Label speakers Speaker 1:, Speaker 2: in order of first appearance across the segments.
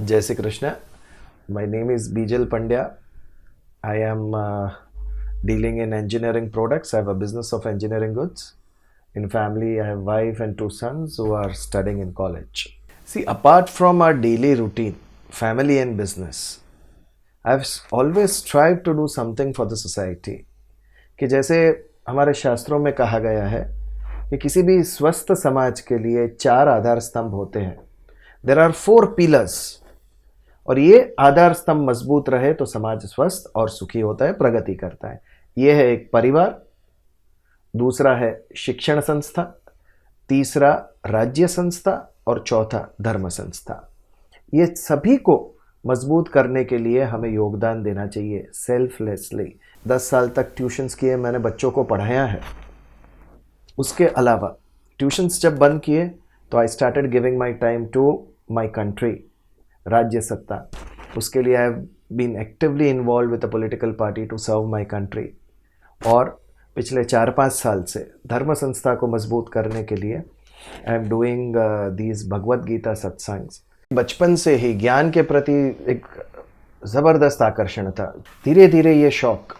Speaker 1: Jai Shri Krishna. My name is Bijal Pandya. I am dealing in engineering products. I have a business of engineering goods. In family, I have wife and two sons who are studying in college. See, apart from our daily routine, family and business, I've always strived to do something for the society. कि जैसे हमारे शास्त्रों में कहा गया है कि किसी भी स्वस्थ समाज के लिए चार आधार स्तंभ होते हैं. There are four pillars. और ये आधार स्तंभ मजबूत रहे तो समाज स्वस्थ और सुखी होता है, प्रगति करता है. ये है एक परिवार, दूसरा है शिक्षण संस्था, तीसरा राज्य संस्था और चौथा धर्म संस्था. ये सभी को मजबूत करने के लिए हमें योगदान देना चाहिए सेल्फलेसली. 10 साल तक ट्यूशन्स किए, मैंने बच्चों को पढ़ाया है. उसके अलावा ट्यूशन्स जब बंद किए तो I started giving my time to my country, राज्य सत्ता. उसके लिए I have been actively involve with a political party to serve my country. और पिछले 4-5 साल से धर्म संस्था को मजबूत करने के लिए I am doing these Bhagavad Gita satsangs. बचपन से ही ज्ञान के प्रति एक ज़बरदस्त आकर्षण था. धीरे धीरे ये शौक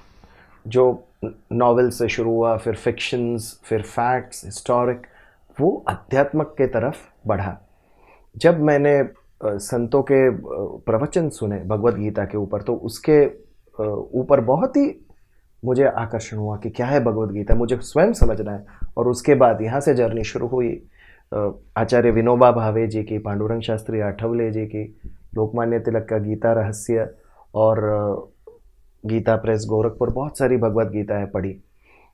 Speaker 1: जो नॉवेल से शुरू हुआ, फिर फिक्शंस, फिर फैक्ट्स, हिस्टोरिक, वो अध्यात्मक के तरफ बढ़ा. जब मैंने संतों के प्रवचन सुने भगवद गीता के ऊपर, तो उसके ऊपर बहुत ही मुझे आकर्षण हुआ कि क्या है भगवद गीता, मुझे स्वयं समझना है. और उसके बाद यहाँ से जर्नी शुरू हुई. आचार्य विनोबा भावे जी की, पांडुरंग शास्त्री आठवले जी की, लोकमान्य तिलक का गीता रहस्य और गीता प्रेस गोरखपुर, बहुत सारी भगवद गीताएं पढ़ी.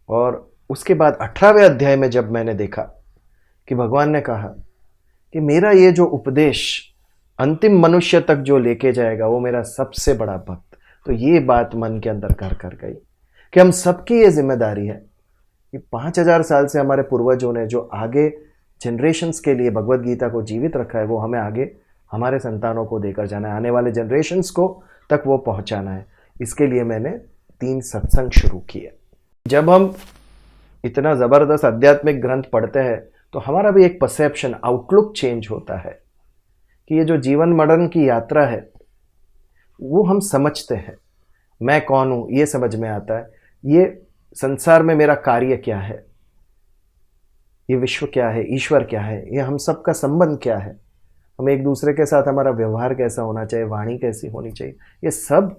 Speaker 1: और उसके बाद 18वें अध्याय में जब मैंने देखा कि भगवान ने कहा कि मेरा ये जो उपदेश अंतिम मनुष्य तक जो लेके जाएगा वो मेरा सबसे बड़ा भक्त, तो ये बात मन के अंदर घर कर गई कि हम सबकी ये जिम्मेदारी है कि 5000 साल से हमारे पूर्वजों ने जो आगे जनरेशन्स के लिए भगवद गीता को जीवित रखा है, वो हमें आगे हमारे संतानों को देकर जाना है, आने वाले जनरेशन्स को तक वो पहुंचाना है. इसके लिए मैंने 3 सत्संग शुरू किए. जब हम इतना ज़बरदस्त आध्यात्मिक ग्रंथ पढ़ते हैं तो हमारा भी एक परसेप्शन, आउटलुक चेंज होता है कि ये जो जीवन मरण की यात्रा है वो हम समझते हैं. मैं कौन हूँ ये समझ में आता है. ये संसार में मेरा कार्य क्या है, ये विश्व क्या है, ईश्वर क्या है, ये हम सबका संबंध क्या है, हम एक दूसरे के साथ हमारा व्यवहार कैसा होना चाहिए, वाणी कैसी होनी चाहिए, ये सब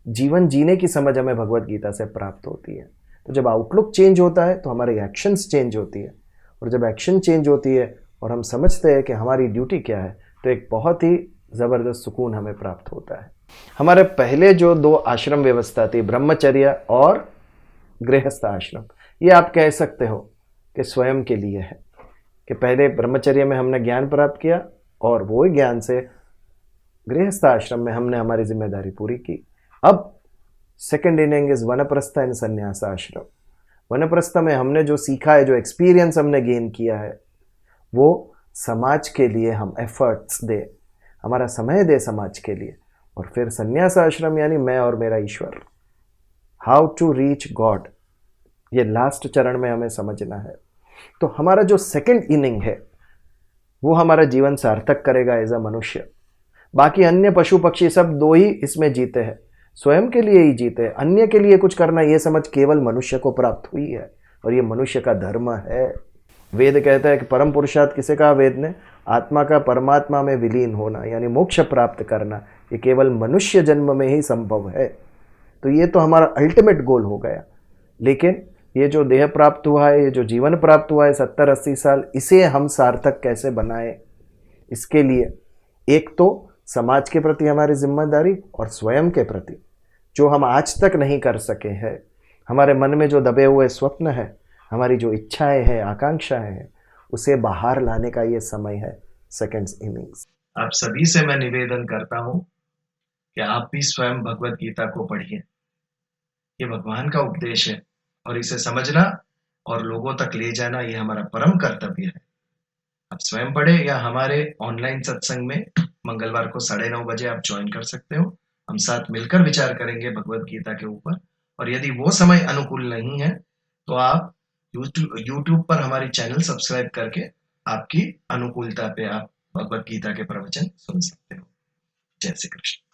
Speaker 1: जीवन जीने की समझ हमें भगवद गीता से प्राप्त होती है. तो जब आउटलुक चेंज होता है तो हमारे एक्शंस चेंज होती है. और जब एक्शन चेंज होती है और हम समझते हैं कि हमारी ड्यूटी क्या है, तो एक बहुत ही ज़बरदस्त सुकून हमें प्राप्त होता है. हमारे पहले जो 2 आश्रम व्यवस्था थी, ब्रह्मचर्य और गृहस्थ आश्रम, ये आप कह सकते हो कि स्वयं के लिए है. कि पहले ब्रह्मचर्य में हमने ज्ञान प्राप्त किया और वो ज्ञान से गृहस्थ आश्रम में हमने हमारी जिम्मेदारी पूरी की. अब सेकेंड इनिंग इज वनप्रस्थ एंड संन्यास आश्रम. वनप्रस्थ में हमने जो सीखा है, जो एक्सपीरियंस हमने गेन किया है, वो समाज के लिए हम एफर्ट्स दे, हमारा समय दे समाज के लिए. और फिर संन्यास आश्रम यानी मैं और मेरा ईश्वर, हाउ टू रीच गॉड, ये लास्ट चरण में हमें समझना है. तो हमारा जो सेकेंड इनिंग है वो हमारा जीवन सार्थक करेगा एज अ मनुष्य. बाकी अन्य पशु पक्षी सब 2 ही इसमें जीते हैं, स्वयं के लिए ही जीते हैं. अन्य के लिए कुछ करना, ये समझ केवल मनुष्य को प्राप्त हुई है और ये मनुष्य का धर्म है. वेद कहता है कि परम पुरुषार्थ किसे कहा वेद ने? आत्मा का परमात्मा में विलीन होना, यानी मोक्ष प्राप्त करना. ये केवल मनुष्य जन्म में ही संभव है. तो ये तो हमारा अल्टीमेट गोल हो गया. लेकिन ये जो देह प्राप्त हुआ है, ये जो जीवन प्राप्त हुआ है 70-80 साल, इसे हम सार्थक कैसे बनाए, इसके लिए एक तो समाज के प्रति हमारी जिम्मेदारी और स्वयं के प्रति जो हम आज तक नहीं कर सके हैं, हमारे मन में जो दबे हुए स्वप्न है, हमारी जो इच्छाएं हैं, आकांक्षाएं हैं, उसे बाहर लाने का ये समय है सेकंड्स इनिंग्स.
Speaker 2: आप सभी से मैं निवेदन करता हूं कि आप भी स्वयं भगवत गीता को पढ़िए. ये भगवान का उपदेश है और इसे समझना और लोगों तक ले जाना ये हमारा परम कर्तव्य है. आप स्वयं पढ़े या हमारे ऑनलाइन सत्संग में मंगलवार को 9:30 बजे आप ज्वाइन कर सकते हो. हम साथ मिलकर विचार करेंगे भगवत गीता के ऊपर. और यदि वो समय अनुकूल नहीं है तो आप यूट्यूब पर हमारी चैनल सब्सक्राइब करके आपकी अनुकूलता पे आप भगवत गीता के प्रवचन सुन सकते हो. जय श्री कृष्ण।